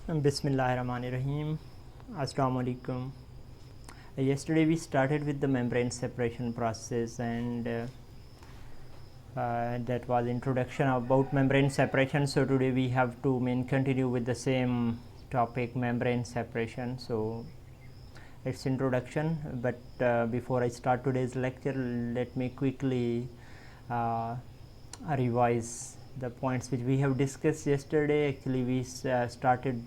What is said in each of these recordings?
Bismillahirrahmanirrahim. Assalamu alaikum. Yesterday we started with the membrane separation process, and that was introduction about membrane separation. So today we have to continue with the same topic, membrane separation. So it's introduction, but before I start today's lecture, let me quickly revise the points which we have discussed yesterday. Actually we started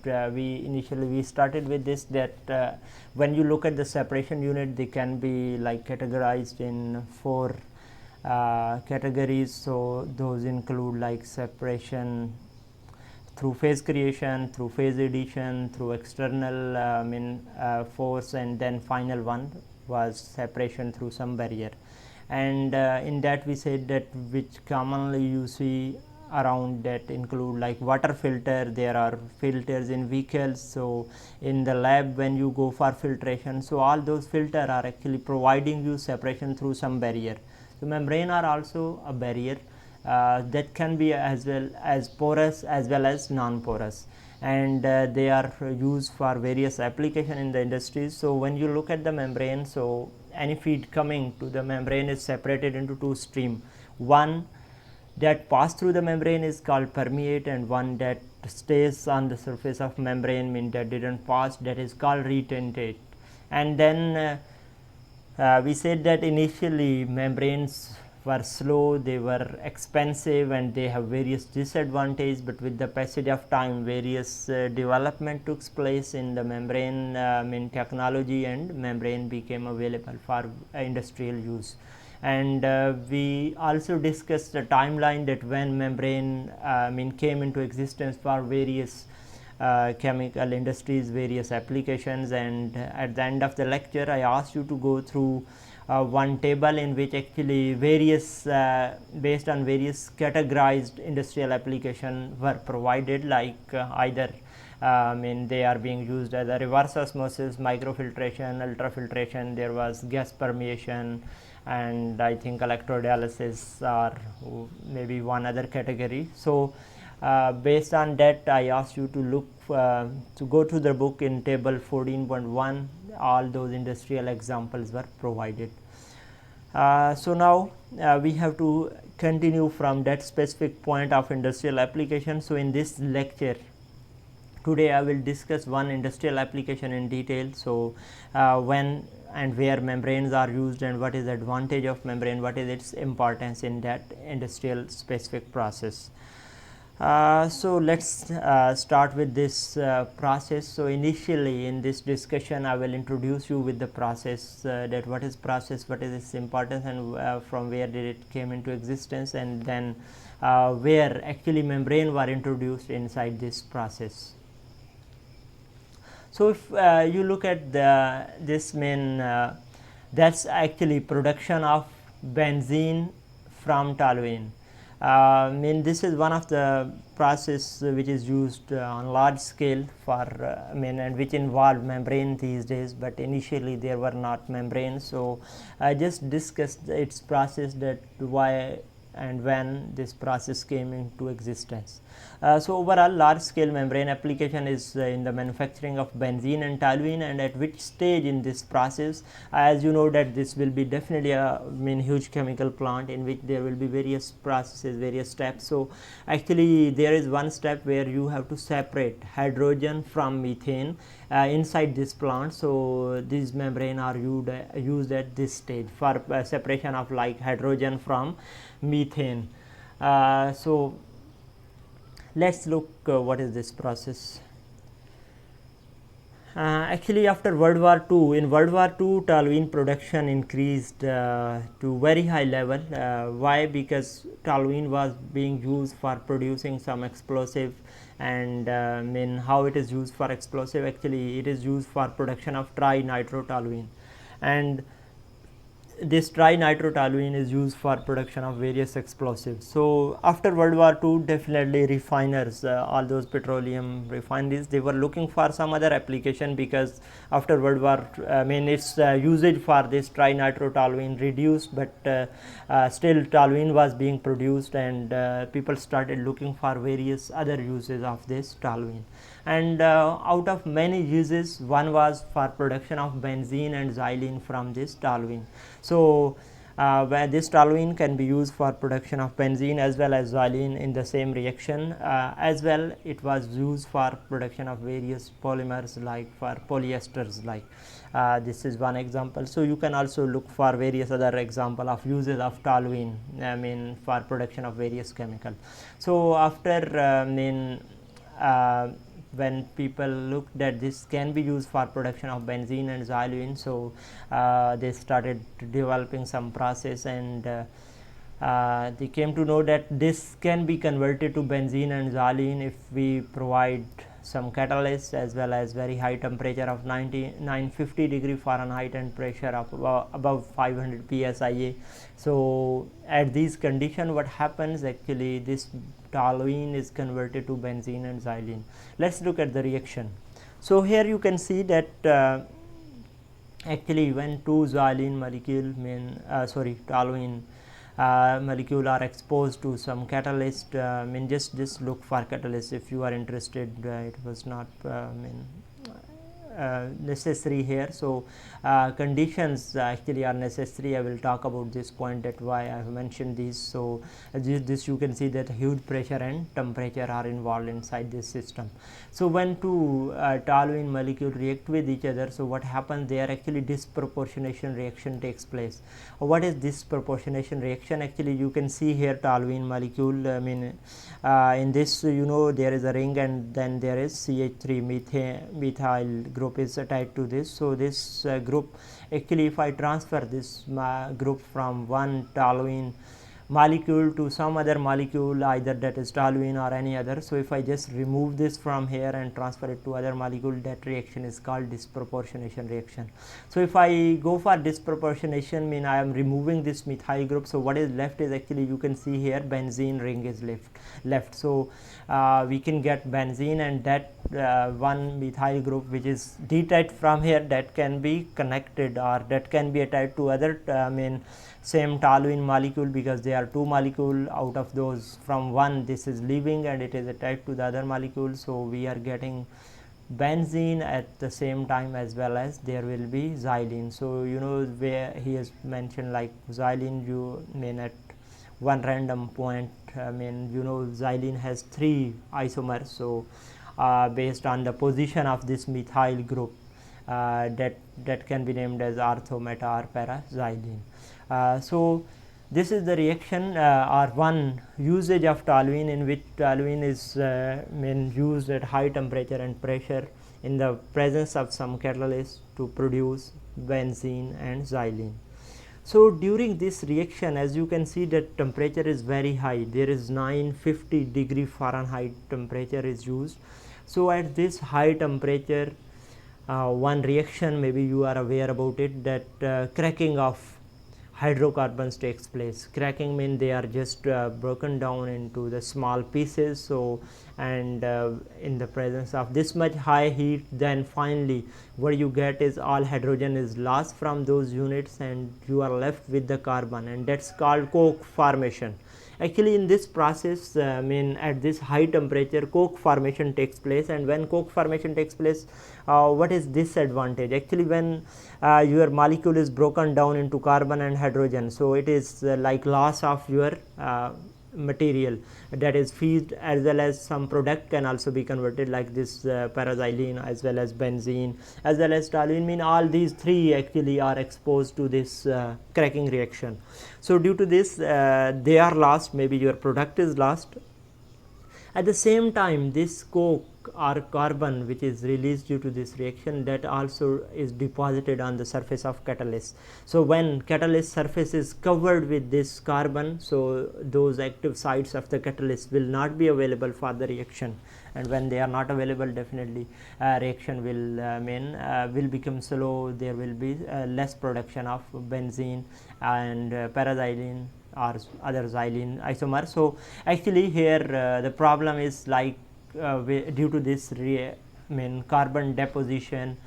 with this, that when you look at the separation unit, they can be like categorized in four categories. So those include like separation through phase creation, through phase addition, through external force, and then final one was separation through some barrier. And in that we said that which commonly you see around that include like water filter. There are filters in vehicles, so in the lab when you go for filtration, so all those filter are actually providing you separation through some barrier. So membrane are also a barrier that can be as well as porous as well as non-porous, and they are used for various application in the industries. So when you look at the membrane, so any feed coming to the membrane is separated into two stream. One that pass through the membrane is called permeate, and one that stays on the surface of membrane, mean that didn't pass, that is called retentate. And then we said that initially membranes were slow, they were expensive, and they have various disadvantages, but with the passage of time various development took place in the membrane technology, and membrane became available for industrial use. And we also discussed the timeline that when membrane came into existence for various chemical industries, various applications. And at the end of the lecture I asked you to go through one table in which actually various based on various categorized industrial application were provided, like either they are being used as a reverse osmosis, microfiltration, ultrafiltration, there was gas permeation, and I think electrodialysis, or maybe one other category. So based on that I asked you to look to go to the book in table 14.1. all those industrial examples were provided. So now we have to continue from that specific point of industrial application. So in this lecture today I will discuss one industrial application in detail. So when and where membranes are used, and what is the advantage of membrane, what is its importance in that industrial specific process. So let's start with this process. So initially in this discussion I will introduce you with the process, that what is process, what is its importance, and from where did it came into existence, and then where actually membrane were introduced inside this process. So if you look at this that's actually production of benzene from toluene. This is one of the process which is used on large scale for and which involve membrane these days, but initially there were not membranes. So I just discussed its process, that why and when this process came into existence. So overall large scale membrane application is in the manufacturing of benzene and toluene, and at which stage in this process, as you know that this will be definitely a huge chemical plant in which there will be various processes, various steps. So actually there is one step where you have to separate hydrogen from methane inside this plant. So these membrane are used at this stage for separation of like hydrogen from methane. So let's look what is this process. Actually after World War II, in World War II toluene production increased to very high level. Why? Because toluene was being used for producing some explosive, and how it is used for explosive, actually it is used for production of trinitrotoluene, and this trinitrotoluene is used for production of various explosives. So after World War II, definitely refiners, all those petroleum refineries, they were looking for some other application, because after World War its usage for this trinitrotoluene reduced, but still toluene was being produced, and people started looking for various other uses of this toluene. and out of many uses, one was for production of benzene and xylene from this toluene. So where this toluene can be used for production of benzene as well as xylene in the same reaction, as well it was used for production of various polymers like for polyesters, like this is one example. So you can also look for various other example of uses of toluene, I mean for production of various chemicals. So after when people looked that this can be used for production of benzene and xylene, so they started developing some process, and they came to know that this can be converted to benzene and xylene if we provide some catalyst as well as very high temperature of 950 degree Fahrenheit and pressure of above 500 psia. So at these conditions, what happens, actually this toluene is converted to benzene and xylene. Let's look at the reaction. So here you can see that actually when two xylene molecule toluene molecule are exposed to some catalyst, just look for catalyst if you are interested. It was not necessary here. So conditions actually are necessary. I will talk about this point, that why I have mentioned these. So this you can see that huge pressure and temperature are involved inside this system. So when two toluene molecule react with each other, so what happens, there actually disproportionation reaction takes place. What is disproportionation reaction? Actually you can see here toluene molecule, in this there is a ring, and then there is CH3 methyl group is attached to this. So this group, actually if I transfer this group from one toluene molecule to some other molecule, either that is toluene or any other, so if I just remove this from here and transfer it to other molecule, that reaction is called disproportionation reaction. So if I go for disproportionation, I am removing this methyl group, so what is left is, actually you can see here benzene ring is left. So we can get benzene, and that one methyl group which is detached from here, that can be connected or that can be attached to other same toluene molecule, because there are two molecule out of those. From one, this is leaving and it is attached to the other molecule, so we are getting benzene at the same time, as well as there will be xylene. So where he has mentioned like xylene, at one random point, xylene has 3 isomers. So based on the position of this methyl group, that can be named as ortho, meta or para xylene. So this is the reaction or one usage of toluene, in which toluene is used at high temperature and pressure in the presence of some catalyst to produce benzene and xylene. So during this reaction, as you can see, that temperature is very high. There is 950 degree Fahrenheit temperature is used. So at this high temperature, one reaction, maybe you are aware about it, that cracking of hydrocarbons takes place. Cracking means they are just broken down into the small pieces. So and in the presence of this much high heat, then finally what you get is all hydrogen is lost from those units, and you are left with the carbon, and that's called coke formation. Actually in this process, at this high temperature, coke formation takes place. And when coke formation takes place, what is disadvantage? Actually when your molecule is broken down into carbon and hydrogen, so it is like loss of your material, that is feed, as well as some product can also be converted, like this paraxylene, as well as benzene, as well as toluene. All these three actually are exposed to this cracking reaction. So due to this, they are lost, maybe your product is lost. At the same time, this coke or carbon which is released due to this reaction, that also is deposited on the surface of catalyst. So when catalyst surface is covered with this carbon, so those active sites of the catalyst will not be available for the reaction, and when they are not available, definitely reaction will become slow. There will be less production of benzene and paraxylene or other xylene isomer. So actually here the problem is like due to this carbon deposition,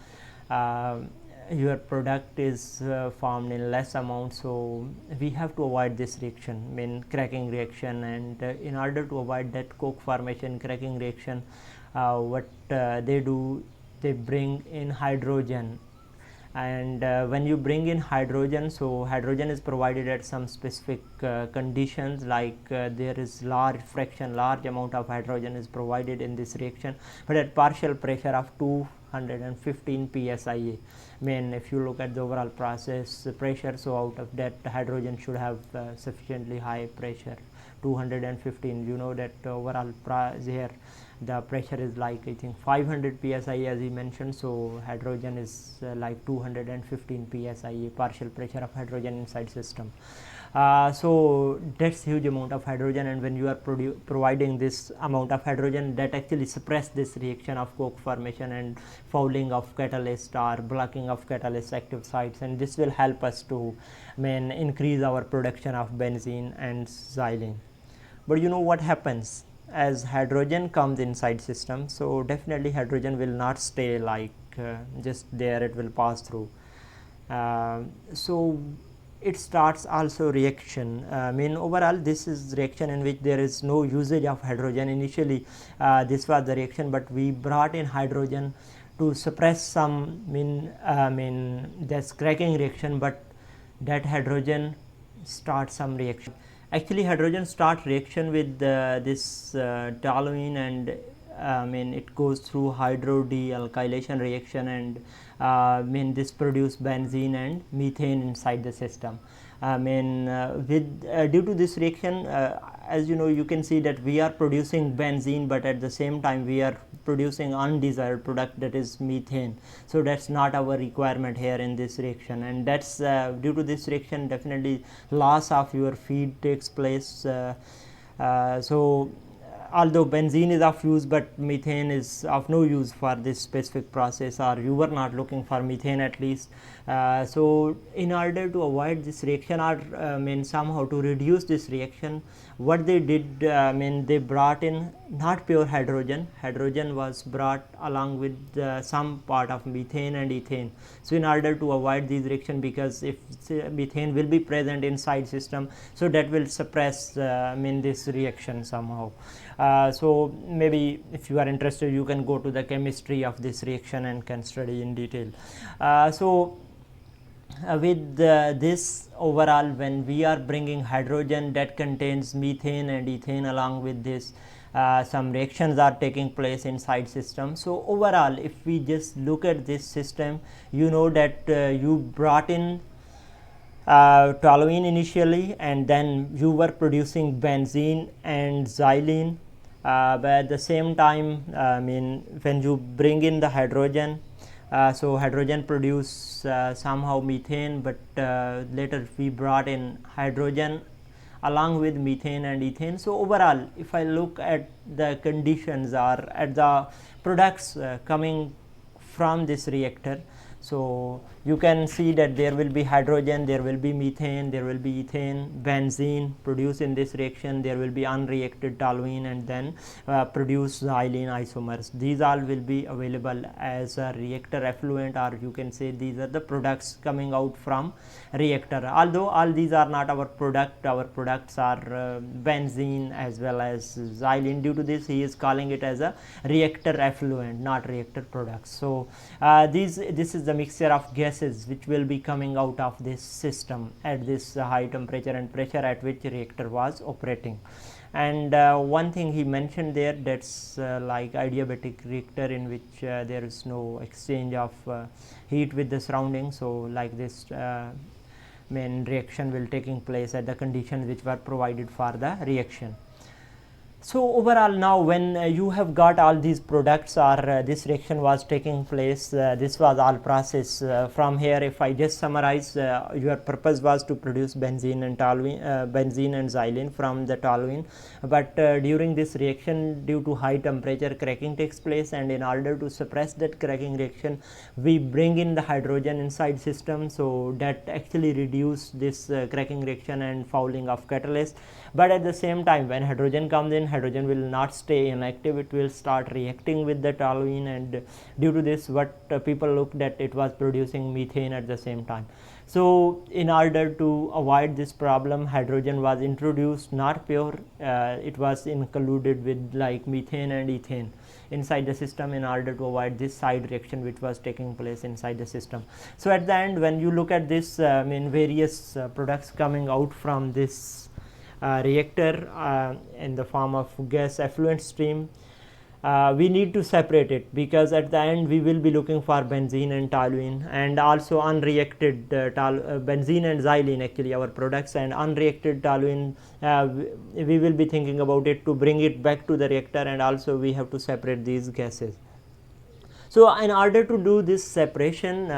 your product is formed in less amount. So we have to avoid this reaction, cracking reaction, and in order to avoid that coke formation, cracking reaction, what they do, they bring in hydrogen. And when you bring in hydrogen, so hydrogen is provided at some specific conditions, like there is large amount of hydrogen is provided in this reaction, but at partial pressure of 215 psia. I mean, if you look at the overall process pressure, so out of that hydrogen should have sufficiently high pressure, 215. You know that overall here the pressure is like, I think, 500 psi as he mentioned, so hydrogen is like 215 psi partial pressure of hydrogen inside system. So that's huge amount of hydrogen, and when you are providing this amount of hydrogen, that actually suppress this reaction of coke formation and fouling of catalyst or blocking of catalyst active sites, and this will help us to increase our production of benzene and xylene. But you know what happens as hydrogen comes inside system? So definitely hydrogen will not stay like just there, it will pass through. So it starts also reaction. Overall this is reaction in which there is no usage of hydrogen. Initially this was the reaction, but we brought in hydrogen to suppress some this cracking reaction, but that hydrogen starts some reaction. Actually hydrogen start reaction with this toluene, and it goes through hydrodealkylation reaction, and this produce benzene and methane inside the system. Due to this reaction, as you know, you can see that we are producing benzene, but at the same time we are producing undesired product, that is methane. So that's not our requirement here in this reaction, and that's due to this reaction definitely loss of your feed takes place. So although benzene is of use, but methane is of no use for this specific process, or you were not looking for methane at least. So in order to avoid this reaction, or somehow to reduce this reaction, what they did, they brought in not pure hydrogen. Hydrogen was brought along with some part of methane and ethane. So in order to avoid this reaction, because if methane will be present inside system, so that will suppress this reaction somehow. So maybe if you are interested, you can go to the chemistry of this reaction and can study in detail. With this overall, when we are bringing hydrogen that contains methane and ethane along with this, some reactions are taking place inside system. So overall, if we just look at this system, you know that you brought in toluene initially, and then you were producing benzene and xylene, but at the same time, when you bring in the hydrogen, so hydrogen produce somehow methane, but later we brought in hydrogen along with methane and ethane. So overall, if I look at the conditions or at the products coming from this reactor, so you can see that there will be hydrogen, there will be methane, there will be ethane, benzene produced in this reaction, there will be unreacted toluene, and then produce xylene isomers. These all will be available as a reactor effluent, or you can say these are the products coming out from reactor. Although all these are not our product, our products are benzene as well as xylene. Due to this, he is calling it as a reactor effluent, not reactor products. So this is the mixture of gases which will be coming out of this system at this high temperature and pressure at which reactor was operating. And one thing he mentioned there, that's like adiabatic reactor, in which there is no exchange of heat with the surrounding. So like this reaction will taking place at the conditions which were provided for the reaction. So overall, now when you have got all these products, or this reaction was taking place, this was all process. From here, if I just summarize, your purpose was to produce benzene and toluene, benzene and xylene from the toluene, but during this reaction, due to high temperature, cracking takes place, and in order to suppress that cracking reaction, we bring in the hydrogen inside system, so that actually reduce this cracking reaction and fouling of catalyst. But at the same time, when hydrogen comes in, hydrogen will not stay inactive, it will start reacting with the toluene, and due to this, what people looked at, it was producing methane at the same time. So in order to avoid this problem, hydrogen was introduced, not pure, it was included with like methane and ethane inside the system in order to avoid this side reaction which was taking place inside the system. So at the end, when you look at this various products coming out from this reactor in the form of gas effluent stream, we need to separate it, because at the end we will be looking for benzene and toluene, and also unreacted benzene and xylene, actually our products, and unreacted toluene we will be thinking about it to bring it back to the reactor, and also we have to separate these gases. So in order to do this separation,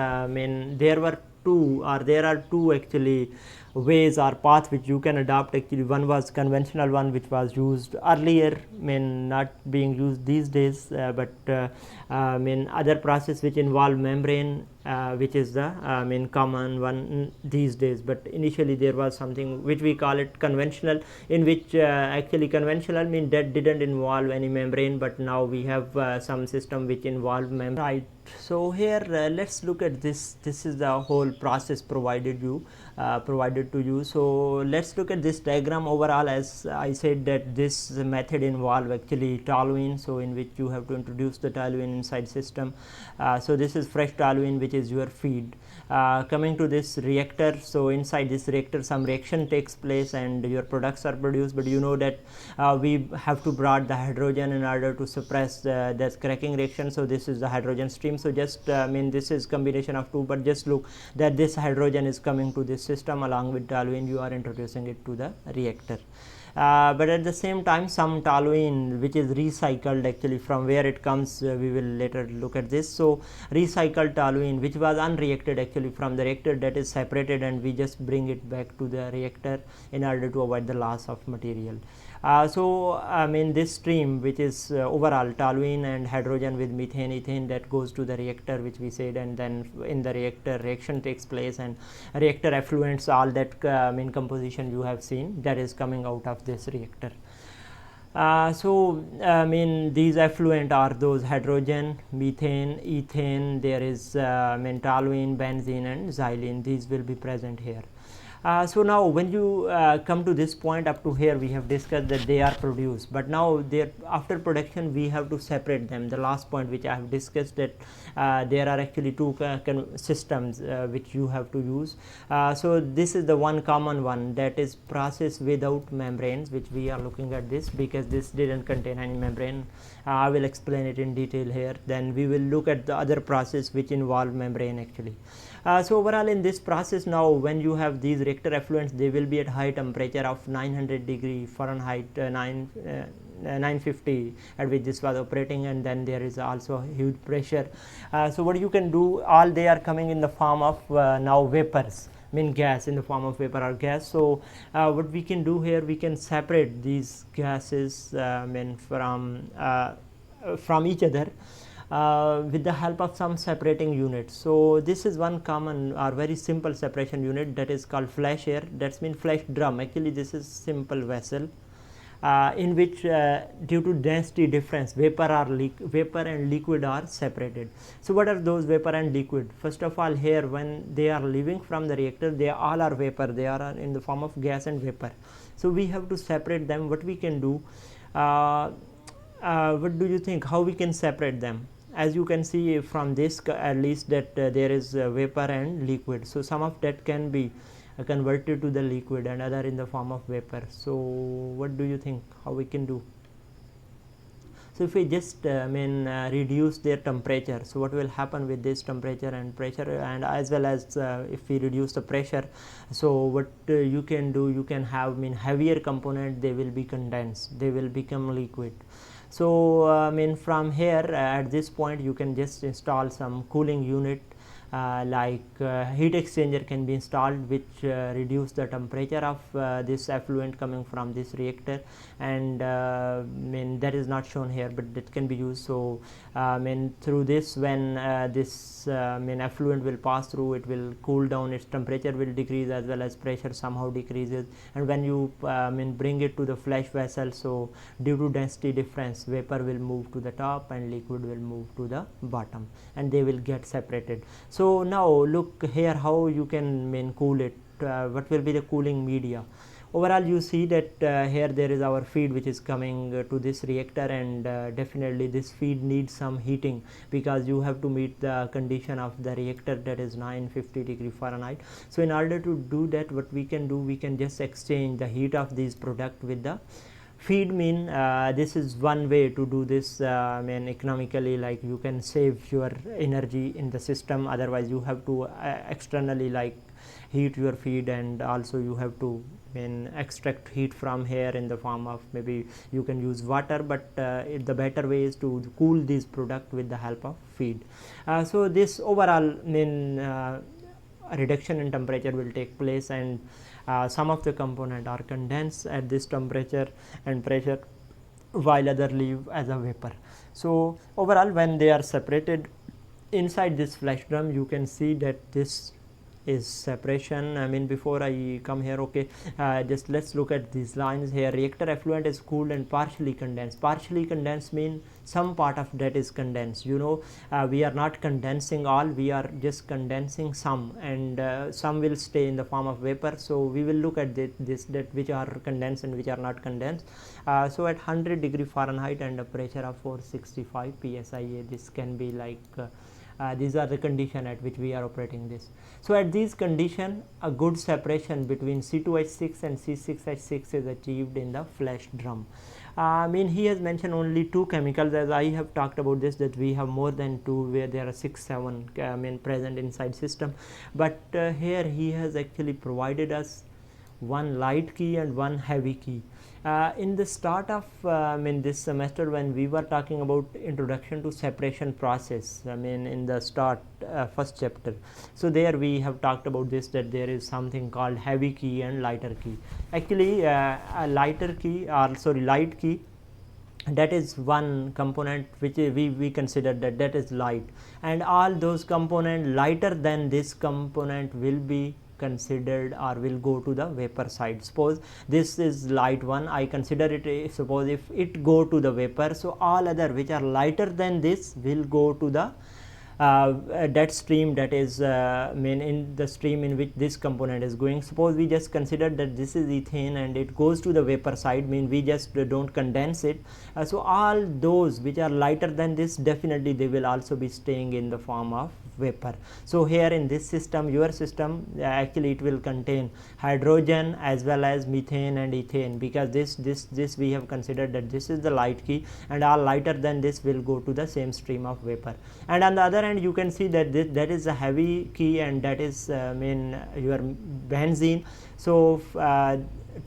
there are two actually ways or path which you can adopt. Actually, one was conventional one which was used earlier, not being used these days, but other process which involve membrane, which is the common one these days. But initially there was something which we call it conventional, in which actually conventional that didn't involve any membrane, but now we have some system which involve membrane. Right. So here let's look at this. This is the whole process provided to you. So let's look at this diagram overall. As I said that this method involve actually toluene, so in which you have to introduce the toluene inside system. So this is fresh toluene which is your feed. Coming to this reactor, so inside this reactor some reaction takes place and your products are produced, but you know that we have to brought the hydrogen in order to suppress this cracking reaction. So this is the hydrogen stream. So just this is combination of two, but just look that this hydrogen is coming to this system along with toluene, you are introducing it to the reactor. But at the same time some toluene which is recycled, actually from where it comes we will later look at this. So recycled toluene which was unreacted actually from the reactor, that is separated and we just bring it back to the reactor in order to avoid the loss of material. So this stream which is overall toluene and hydrogen with methane, ethane, that goes to the reactor which we said, and then in the reactor reaction takes place and reactor effluents, all that composition you have seen, that is coming out of this reactor. These effluent are those hydrogen, methane, ethane, there is toluene, benzene and xylene, these will be present here. So now when you come to this point up to here, we have discussed that they are produced, but now after production we have to separate them. The last point which I have discussed, that there are actually two systems which you have to use. So this is the one common one, that is process without membranes, which we are looking at this because this didn't contain any membrane. I will explain it in detail here. Then we will look at the other process which involve membrane actually. So overall in this process, now when you have these reactor effluents, they will be at high temperature of 900 degree Fahrenheit, 950 at which this was operating, and then there is also huge pressure. So what you can do, all they are coming in the form of now vapors, gas in the form of vapor or gas. So what we can do here, we can separate these gases from each other with the help of some separating units. So this is one common or very simple separation unit, that is called flash air, that's flash drum. Actually this is simple vessel in which due to density difference vapor and liquid are separated. So what are those vapor and liquid? First of all, here when they are leaving from the reactor, they all are vapor, they are in the form of gas and vapor. So we have to separate them. What we can do, what do you think, how we can separate them? As you can see from this at least, that there is vapor and liquid. So some of that can be converted to the liquid and other in the form of vapor. So what do you think, how we can do? So if we just reduce their temperature, so what will happen with this temperature and pressure, and as well as if we reduce the pressure, so what you can do, you can have heavier component, they will be condensed, they will become liquid. So from here at this point you can just install some cooling unit like heat exchanger can be installed, which reduce the temperature of this effluent coming from this reactor, and that is not shown here, but that can be used. So through this, when this effluent will pass through, it will cool down, its temperature will decrease as well as pressure somehow decreases, and when you bring it to the flash vessel, so due to density difference, vapor will move to the top and liquid will move to the bottom, and they will get separated. So now look here how you can cool it. What will be the cooling media? overall you see that here there is our feed which is coming to this reactor, and definitely this feed needs some heating, because you have to meet the condition of the reactor, that is 950 degree Fahrenheit. So in order to do that, what we can do, we can just exchange the heat of these product with the feed. Mean this is one way to do this, economically, like you can save your energy in the system. Otherwise you have to externally like heat your feed, and also you have to extract heat from here in the form of, maybe you can use water, but the better way is to cool this product with the help of feed. So this overall reduction in temperature will take place, and some of the component are condensed at this temperature and pressure, while other leave as a vapor. So overall, when they are separated inside this flash drum, you can see that this is separation. Before I come here, okay, just let's look at these lines here. Reactor effluent is cooled and partially condensed. Partially condensed mean some part of that is condensed. We are not condensing all, we are just condensing some, and some will stay in the form of vapor. So we will look at that which are condensed and which are not condensed. So at 100 degree Fahrenheit and a pressure of 465 psi, this can be like these are the condition at which we are operating this. So at these condition, a good separation between C2H6 and C6H6 is achieved in the flash drum. He has mentioned only two chemicals, as I have talked about this, that we have more than two, where there are 6-7 present inside system. But here he has actually provided us one light key and one heavy key. In the start of this semester, when we were talking about introduction to separation process, in the start first chapter, so there we have talked about this, that there is something called heavy key and lighter key. Actually a lighter key, or sorry, light key, that is one component which we consider that is light, and all those components lighter than this component will be considered or will go to the vapor side. Suppose this is light one, I consider it, suppose if it go to the vapor, so all other which are lighter than this will go to the that stream, that is in the stream in which this component is going. Suppose we just consider that this is ethane and it goes to the vapor side, we just don't condense it. So all those which are lighter than this, definitely they will also be staying in the form of vapor. So here in this system, your system, actually it will contain hydrogen as well as methane and ethane, because this we have considered that this is the light key, and all lighter than this will go to the same stream of vapor. And on the other hand, you can see that that is a heavy key, and that is your benzene. So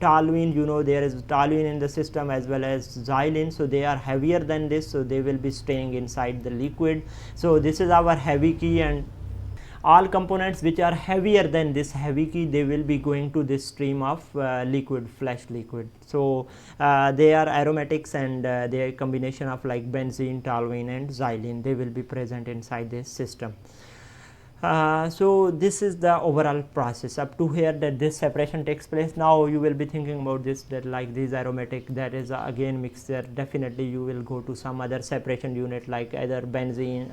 toluene, there is toluene in the system as well as xylene, so they are heavier than this, so they will be staying inside the liquid. So this is our heavy key, and all components which are heavier than this heavy key, they will be going to this stream of liquid, flash liquid. So they are aromatics, and they are a combination of like benzene, toluene and xylene, they will be present inside this system. So this is the overall process up to here, that this separation takes place. Now you will be thinking about this, that like this aromatic, that is again mixture, definitely you will go to some other separation unit, like either benzene,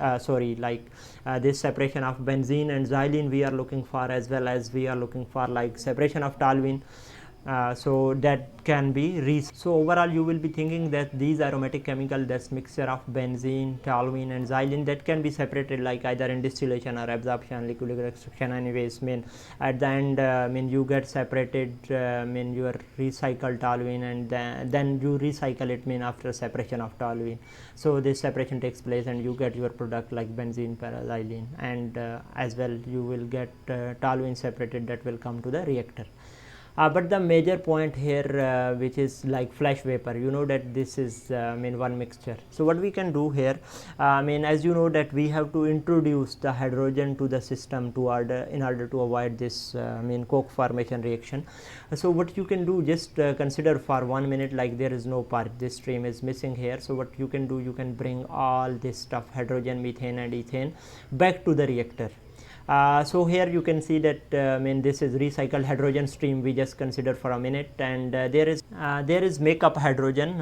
this separation of benzene and xylene we are looking for, as well as we are looking for like separation of toluene. So that can be so overall you will be thinking that these aromatic chemical, that's mixture of benzene, toluene and xylene, that can be separated like either in distillation or absorption, liquid extraction. Anyways, at the end you get separated your recycled toluene, and then you recycle it after separation of toluene. So this separation takes place and you get your product like benzene, paraxylene, and as well you will get toluene separated, that will come to the reactor. But the major point here, which is like flash vapor, that this is one mixture. So what we can do here, as you know that we have to introduce the hydrogen to the system in order to avoid this coke formation reaction. So what you can do, just consider for 1 minute like there is no part, this stream is missing here. So what you can do, you can bring all this stuff, hydrogen, methane and ethane, back to the reactor. So here you can see that I mean this is recycled hydrogen stream we just consider for a minute, and there is makeup hydrogen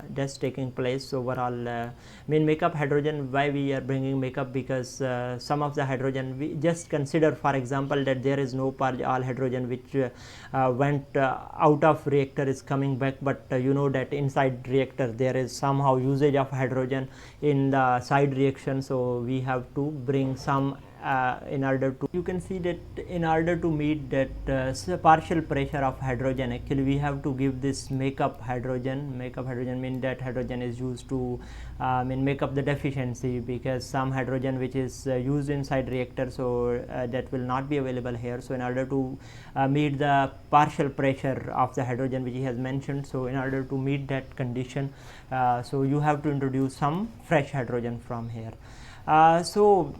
that's taking place overall. Mean makeup hydrogen, why we are bringing makeup, because some of the hydrogen we just consider, for example, that there is no purge, all hydrogen which went out of reactor is coming back, but you know that inside reactor there is somehow usage of hydrogen in the side reaction, so we have to bring some in order to, you can see that in order to meet that partial pressure of hydrogen, actually we have to give this makeup hydrogen. Makeup hydrogen mean that hydrogen is used to make up the deficiency, because some hydrogen which is used inside reactor, so that will not be available here. So in order to meet the partial pressure of the hydrogen which he has mentioned, so in order to meet that condition, so you have to introduce some fresh hydrogen from here. So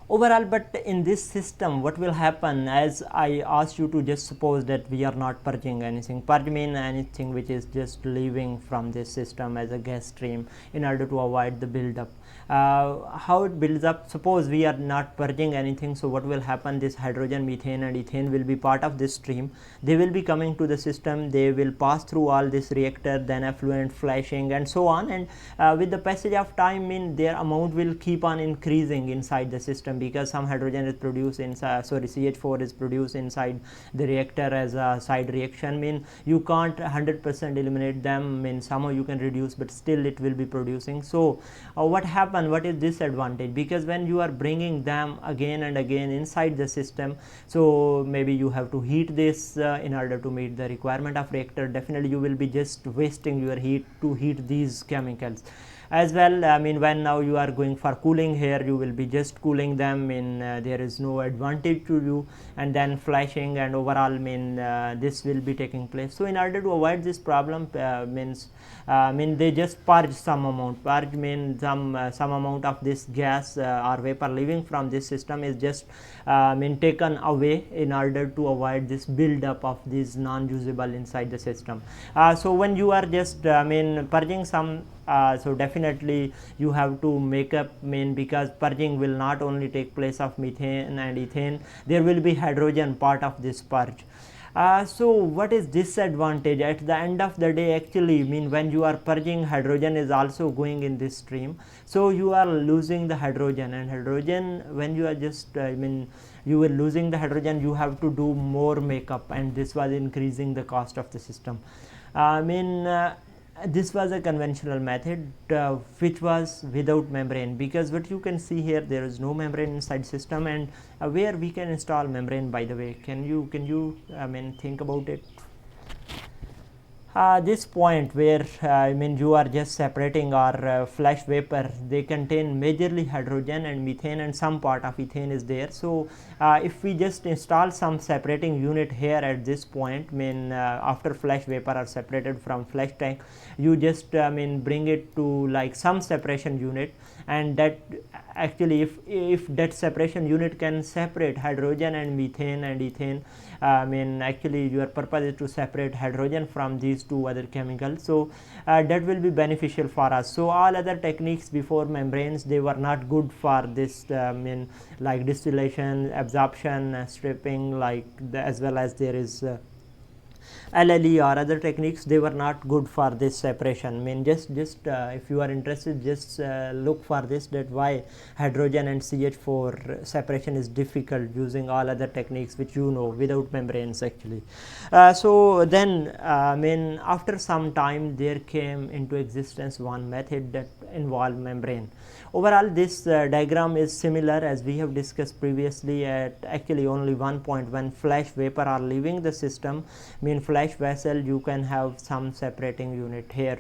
overall, but in this system what will happen, as I asked you to just suppose that we are not purging anything. Purge mean anything which is just leaving from this system as a gas stream in order to avoid the build up. How it builds up, suppose we are not purging anything, so what will happen, this hydrogen, methane and ethane will be part of this stream. They will be coming to the system, they will pass through all this reactor, then effluent, flashing and so on, and with the passage of time, mean their amount will keep on increasing inside the system, because some hydrogen is produced inside, sorry, CH4 is produced inside the reactor as a side reaction. Mean you can't 100% eliminate them, mean somehow you can reduce, but still it will be producing. So what happens, what is disadvantage, because when you are bringing them again and again inside the system, so maybe you have to heat this in order to meet the requirement of reactor. Definitely you will be just wasting your heat to heat these chemicals as well. I mean when now you are going for cooling, here you will be just cooling them, in there is no advantage to you, and then flashing and overall mean this will be taking place. So in order to avoid this problem, mean they just purge some amount. Purge mean some amount of this gas or vapor leaving from this system is just mean taken away in order to avoid this build up of these non-usable inside the system. So when you are just mean purging some, so definitely you have to make up, mean because purging will not only take place of methane and ethane, there will be hydrogen part of this purge. So what is disadvantage at the end of the day, actually mean when you are purging, hydrogen is also going in this stream, so you are losing the hydrogen, and hydrogen when you are just mean you were losing the hydrogen, you have to do more makeup, and this was increasing the cost of the system. This was a conventional method which was without membrane, because what you can see here, there is no membrane inside system, and where we can install membrane, by the way, can you think about it? This point where you are just separating our flash vapor, they contain majorly hydrogen and methane, and some part of ethane is there. So if we just install some separating unit here at this point, after flash vapor are separated from flash tank, you just bring it to like some separation unit, and that actually if that separation unit can separate hydrogen and methane and ethane, actually your purpose is to separate hydrogen from these two other chemicals, so that will be beneficial for us. So all other techniques before membranes, they were not good for this, like distillation, absorption, stripping, like as well as there is LLE or other techniques, they were not good for this separation. Just if you are interested, just look for this, that why hydrogen and CH4 separation is difficult using all other techniques which you know without membranes actually. So then after some time there came into existence one method that involved membrane. Overall this diagram is similar as we have discussed previously at actually only one point. When flash vapor are leaving the system, flash vessel, you can have some separating unit here.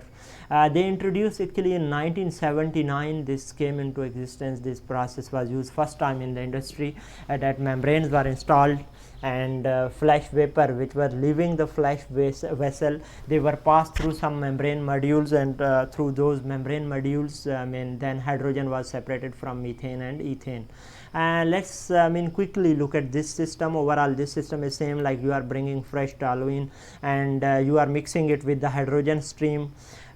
They introduced actually in 1979, this came into existence. This process was used first time in the industry, that membranes were installed, and flash vapor which were leaving the flash vessel, they were passed through some membrane modules, and through those membrane modules then hydrogen was separated from methane and ethane. Let's quickly look at this system. Overall this system is same, like you are bringing fresh toluene and you are mixing it with the hydrogen stream.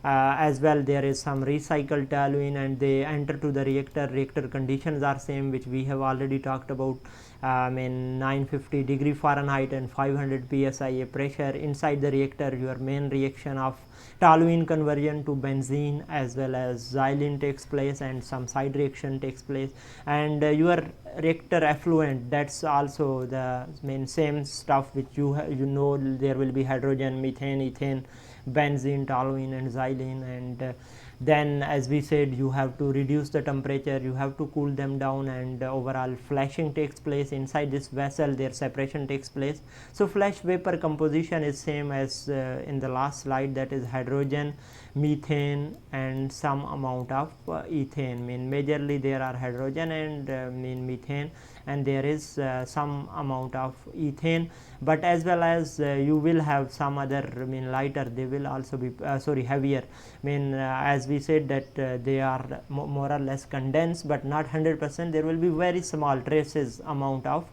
as well there is some recycled toluene, and they enter to the reactor conditions are same, which we have already talked about, in 950 degree Fahrenheit and 500 psi pressure. Inside the reactor, your main reaction of toluene conversion to benzene as well as xylene takes place, and some side reaction takes place, and your reactor effluent, that's also the main same stuff which you know there will be hydrogen, methane, ethane, benzene, toluene and xylene, and then as we said, you have to reduce the temperature, you have to cool them down, and overall flashing takes place inside this vessel, their separation takes place. So flash vapor composition is same as in the last slide, that is hydrogen, methane and some amount of ethane. Majorly there are hydrogen and methane, and there is some amount of ethane, but as well as you will have some other lighter, they will also be heavier. As we said that they are more or less condensed, but not 100%. There will be very small traces amount of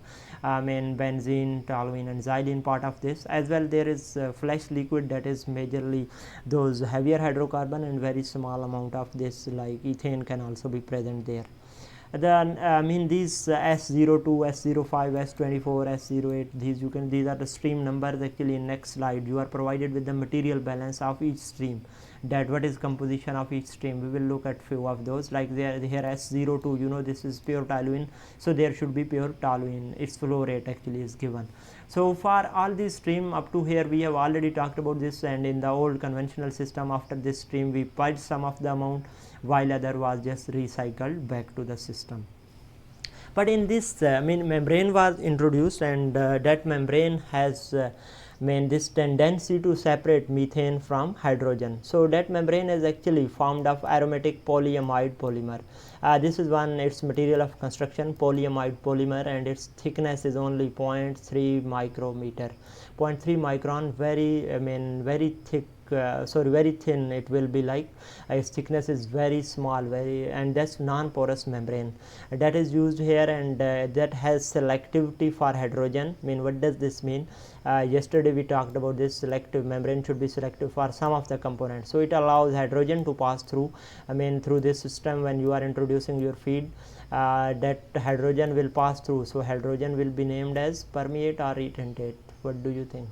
benzene, toluene and xylene part of this. As well there is flash liquid, that is majorly those heavier hydrocarbon, and very small amount of this like ethane can also be present there. Then these S02, S05, S24, S08, these are the stream numbers. Actually in next slide you are provided with the material balance of each stream, that what is composition of each stream. We will look at few of those, like here S02, you know this is pure toluene, so there should be pure toluene, its flow rate actually is given. So for all these stream up to here we have already talked about this, and in the old conventional system, after this stream we purged some of the amount, while other was just recycled back to the system. But in this membrane was introduced, and that membrane has this tendency to separate methane from hydrogen. So that membrane is actually formed of aromatic polyamide polymer. This is its material of construction, polyamide polymer, and its thickness is only 0.3 micrometer, 0.3 micron, very thick, very thin it will be, like its thickness is very small, and that's non-porous membrane that is used here, and that has selectivity for hydrogen. What does this mean? Yesterday we talked about this selective membrane should be selective for some of the components, so it allows hydrogen to pass through through this system. When you are introducing your feed, that hydrogen will pass through, so hydrogen will be named as permeate or retentate. What do you think?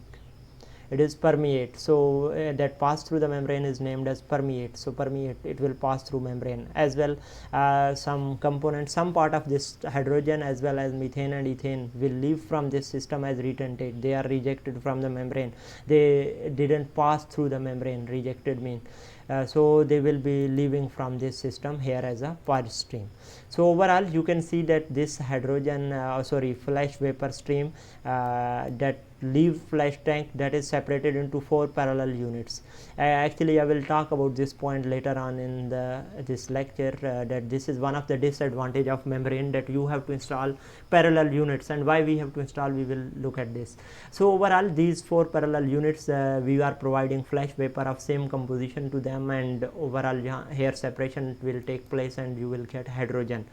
It is permeate, so that pass through the membrane is named as permeate. So permeate, it will pass through membrane. As well some components, some part of this hydrogen as well as methane and ethane will leave from this system as retentate. They are rejected from the membrane, they didn't pass through the membrane. Rejected mean so they will be leaving from this system here as a purge stream. So overall you can see that this hydrogen flash vapor stream that leave flash tank, that is separated into 4 parallel units. Actually I will talk about this point later on in this lecture, that this is one of the disadvantage of membrane, that you have to install parallel units, and why we have to install, we will look at this. So overall these 4 parallel units, we are providing flash vapor of same composition to them, and overall here separation will take place, and you will get hydrogen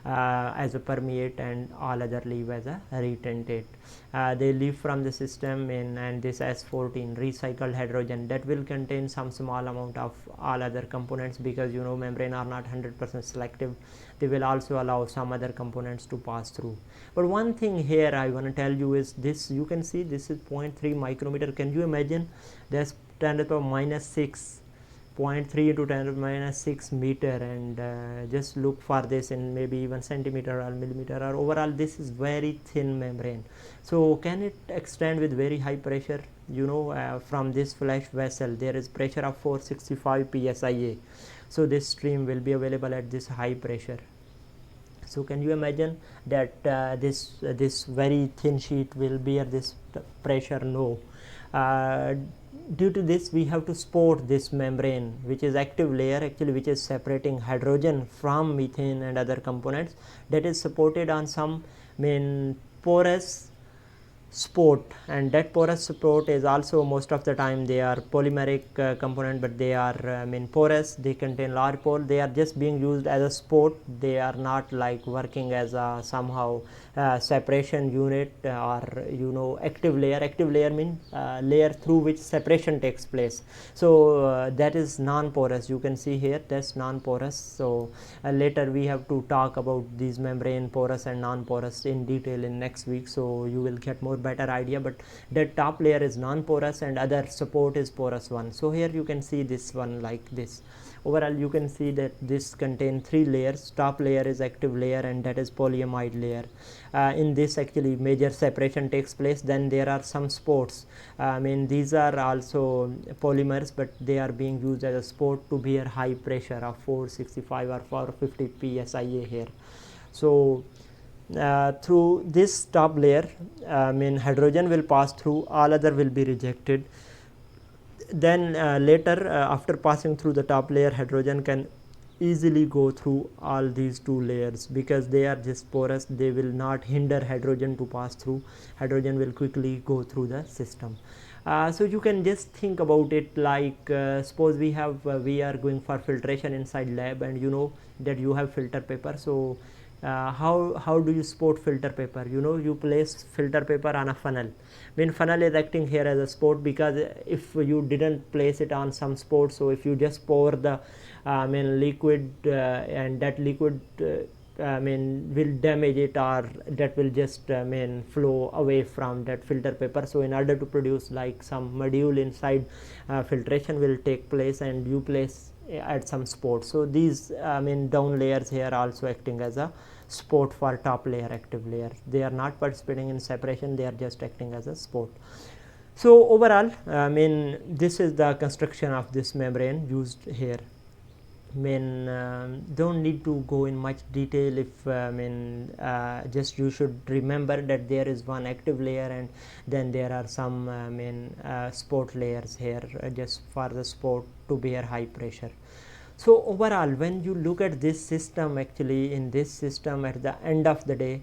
as a permeate, and all other leave as a retentate. They leave from the system and this S14 recycled hydrogen, that will contain some small amount of all other components, because membrane are not 100% selective. They will also allow some other components to pass through. But one thing here I want to tell you is this, you can see this is 0.3 micrometer. Can you imagine? That's 10 to the power minus 6, 0.3 into 10 to the minus 6 meter, and just look for this in maybe even centimeter or millimeter, or overall this is very thin membrane. So can it extend with very high pressure? From this flash vessel there is pressure of 465 psia, so this stream will be available at this high pressure. So can you imagine that this very thin sheet will bear this pressure? No. Due to this we have to support this membrane, which is active layer actually, which is separating hydrogen from methane and other components, that is supported on some porous sport, and that porous sport is also most of the time they are polymeric component, but they are porous, they contain large pore, they are just being used as a sport, they are not like working as a somehow separation unit or active layer means layer through which separation takes place. So that is non-porous, you can see here that's non-porous. So later we have to talk about these membrane porous and non-porous in detail in next week, so you will get more better idea, but that top layer is non-porous and other support is porous one. So here you can see this one like this. Overall you can see that this contains 3 layers. Top layer is active layer and that is polyamide layer. In this actually major separation takes place. Then there are some sports, these are also polymers, but they are being used as a sport to bear high pressure of 465 or 450 psia here. So through this top layer hydrogen will pass through, all other will be rejected. Then later after passing through the top layer, hydrogen can easily go through all these 2 layers because they are just porous, they will not hinder hydrogen to pass through. Hydrogen will quickly go through the system. So you can just think about it like suppose we are going for filtration inside lab, and you know that you have filter paper. So how do you sport filter paper? You place filter paper on a funnel. When funnel is acting here as a sport, because if you didn't place it on some sport, so if you just pour the liquid and that liquid will damage it, or that will just flow away from that filter paper. So in order to produce like some module inside, filtration will take place and you place at some sport. So these down layers here also acting as a sport for top layer, active layer. They are not participating in separation, they are just acting as a sport. So overall this is the construction of this membrane used here. Don't need to go in much detail. If just you should remember that there is one active layer and then there are some sport layers here just for the sport to bear high pressure. So overall when you look at this system, actually in this system at the end of the day,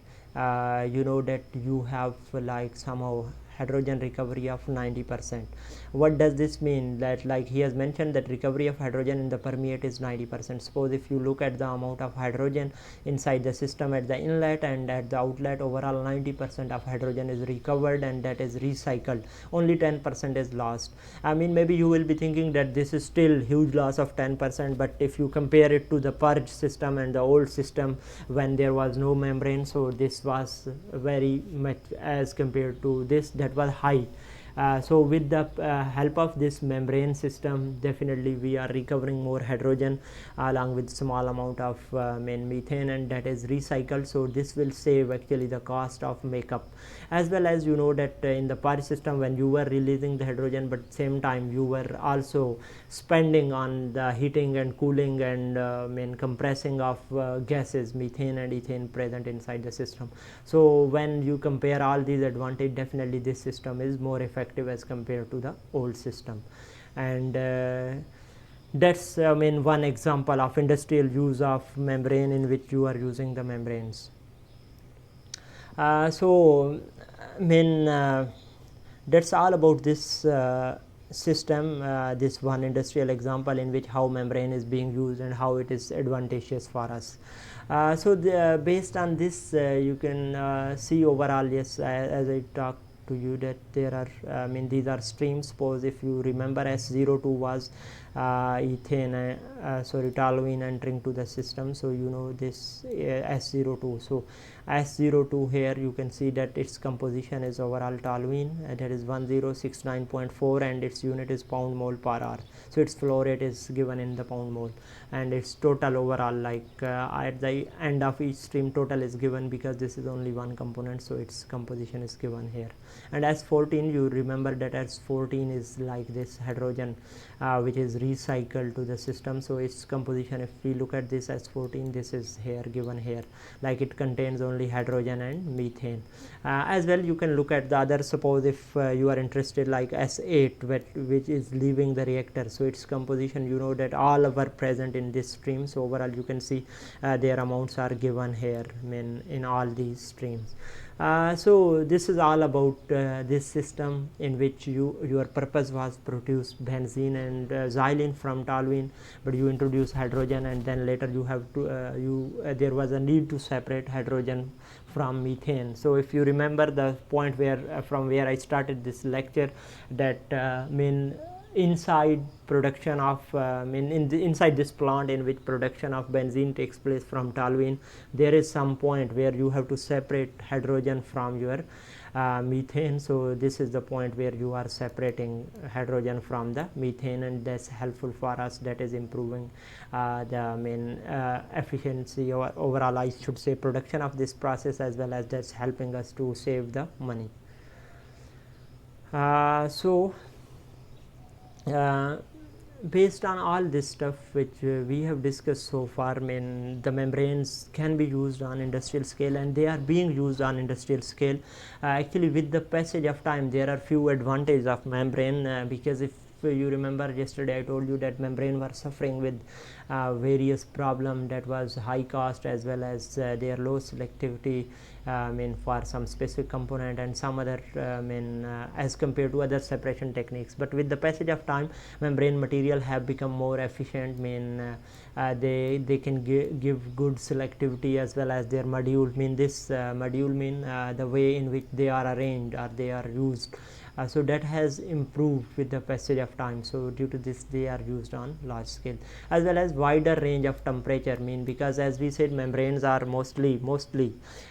you know that you have like somehow hydrogen recovery of 90%. What does this mean? That like he has mentioned that recovery of hydrogen in the permeate is 90%. Suppose if you look at the amount of hydrogen inside the system at the inlet and at the outlet, overall 90% of hydrogen is recovered and that is recycled. Only 10% is lost. Maybe you will be thinking that this is still huge loss of 10%, but if you compare it to the purge system and the old system when there was no membrane, so this was very much as compared to this, that was high. So with the help of this membrane system, definitely we are recovering more hydrogen along with small amount of methane, and that is recycled. So this will save actually the cost of makeup, as well as you know that in the purge system when you were releasing the hydrogen, but same time you were also spending on the heating and cooling and compressing of gases, methane and ethane present inside the system. So when you compare all these advantages, definitely this system is more effective as compared to the old system. And that's one example of industrial use of membrane in which you are using the membranes. So that's all about this system, this one industrial example in which how membrane is being used and how it is advantageous for us. So based on this you can see overall, yes, as I talked to you, that there are these are streams. Suppose if you remember S02 was ethane toluene entering to the system, so you know this S02. So S02 here you can see that its composition is overall toluene, that is 1069.4, and its unit is pound mole per hour. So its flow rate is given in the pound mole, and its total overall like at the end of each stream total is given, because this is only one component, so its composition is given here. And S14, you remember that S14 is like this hydrogen which is recycled to the system. So its composition, if we look at this S14, this is here given here, like it contains only hydrogen and methane. As well, you can look at the other. Suppose if you are interested, like S8, which is leaving the reactor, so its composition, you know that all were present in this stream. So overall you can see their amounts are given here, I mean, in all these streams. So this is all about this system, in which your purpose was produce benzene and xylene from toluene, but you introduce hydrogen, and then later you have to there was a need to separate hydrogen from methane. So if you remember the point where from where I started this lecture, that mean inside production of inside this plant in which production of benzene takes place from toluene, there is some point where you have to separate hydrogen from your methane. So this is the point where you are separating hydrogen from the methane, and that's helpful for us. That is improving the efficiency, or overall I should say production of this process, as well as that's helping us to save the money. Based on all this stuff which we have discussed so far, the membranes can be used on industrial scale, and they are being used on industrial scale. Actually, with the passage of time, there are few advantages of membrane, because if you remember yesterday I told you that membrane were suffering with various problem, that was high cost as well as their low selectivity for some specific component, and some other as compared to other separation techniques. But with the passage of time, membrane material have become more efficient. They can give good selectivity, as well as their module. This module the way in which they are arranged or they are used. So that has improved with the passage of time. So due to this, they are used on large scale, as well as wider range of temperature. Because as we said, membranes are mostly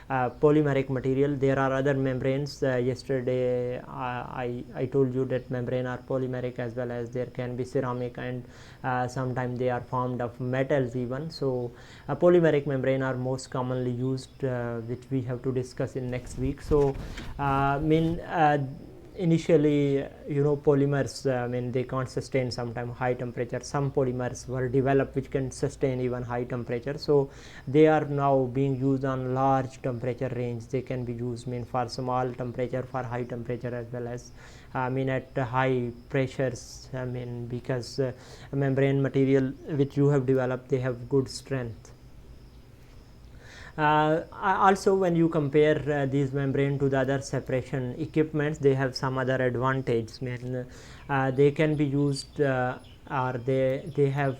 polymeric material. There are other membranes. Yesterday I told you that membrane are polymeric, as well as there can be ceramic, and sometimes they are formed of metals even. So polymeric membrane are most commonly used, which we have to discuss in next week. So initially, polymers, they can't sustain sometimes high temperature. Some polymers were developed which can sustain even high temperature. So they are now being used on large temperature range. They can be used for small temperature, for high temperature, as well as at high pressures. Because membrane material which you have developed, they have good strength. Also, when you compare these membrane to the other separation equipments, they have some other advantage. They can be used, or they have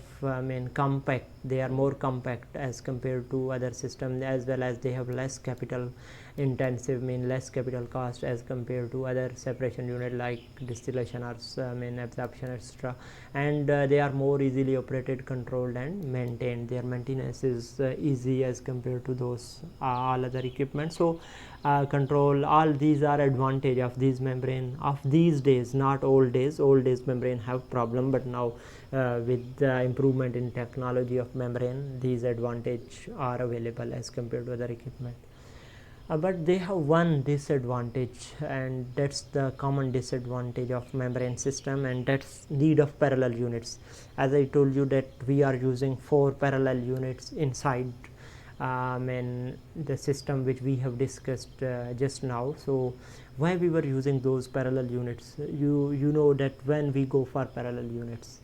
compact. They are more compact as compared to other systems, as well as they have less capital intensive, less capital cost as compared to other separation unit like distillation or absorption, etc. And they are more easily operated, controlled, and maintained. Their maintenance is easy as compared to those all other equipment. So control, all these are advantage of these membrane of these days, not old days. Old days membrane have problem, but now with the improvement in technology of membrane, these advantage are available as compared to other equipment. But they have one disadvantage, and that's the common disadvantage of membrane system, and that's need of parallel units. As I told you that we are using 4 parallel units inside the system which we have discussed just now. So why we were using those parallel units? You know that when we go for parallel units,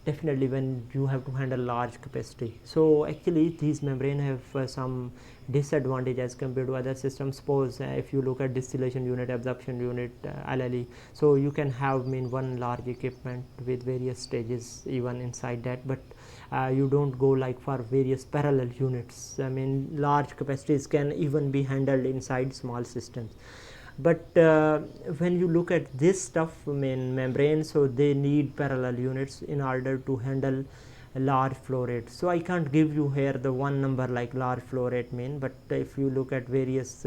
definitely when you have to handle large capacity. So actually these membrane have some disadvantage as compared to other systems. Suppose if you look at distillation unit, absorption unit, LLE, so you can have one large equipment with various stages even inside that, but you don't go like for various parallel units. Large capacities can even be handled inside small systems. But when you look at this stuff, membrane, so they need parallel units in order to handle large flow rate. So I can't give you here the one number like large flow rate but if you look at various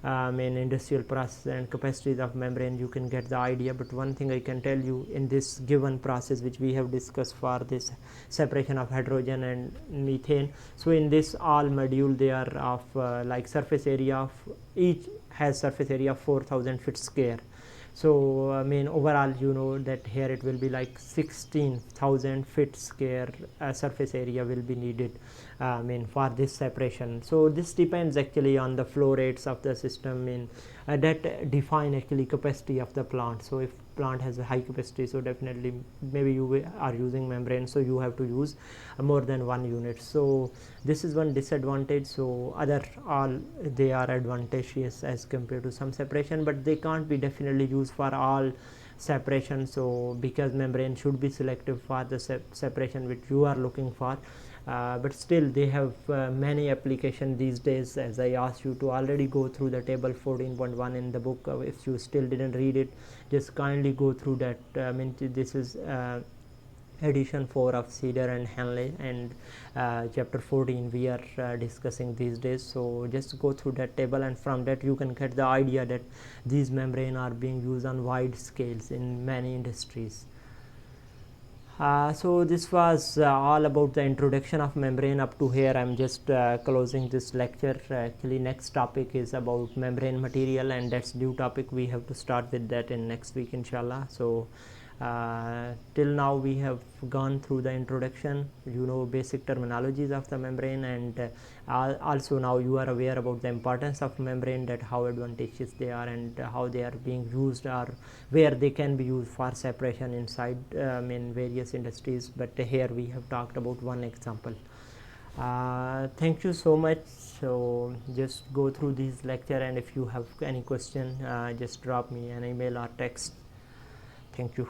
industrial process and capacities of membrane, you can get the idea. But one thing I can tell you, in this given process which we have discussed for this separation of hydrogen and methane, so in this all module they are of like surface area of each has surface area of 4000 feet square. So I mean overall you know that here it will be like 16,000 feet square surface area will be needed I mean for this separation. So this depends actually on the flow rates of the system in that define actually capacity of the plant. So if plant has a high capacity, so definitely maybe you are using membrane, so you have to use more than one unit. So this is one disadvantage. So other all they are advantageous as compared to some separation, but they can't be definitely used for all separation. So because membrane should be selective for the separation which you are looking for, but still they have many application these days, as I asked you to already go through the table 14.1 in the book. If you still didn't read it, just kindly go through that. I mean this is edition 4 of Cedar and Henley, and chapter 14 we are discussing these days. So just go through that table, and from that you can get the idea that these membrane are being used on wide scales in many industries. So this was all about the introduction of membrane. Up to here I'm just closing this lecture. Actually next topic is about membrane material, and that's due topic. We have to start with that in next week inshallah. So till now we have gone through the introduction, you know, basic terminologies of the membrane, and also now you are aware about the importance of membrane, that how advantageous they are and how they are being used, or where they can be used for separation inside in various industries. But here we have talked about one example. Thank you so much. So just go through this lecture, and if you have any question, just drop me an email or text. Thank you.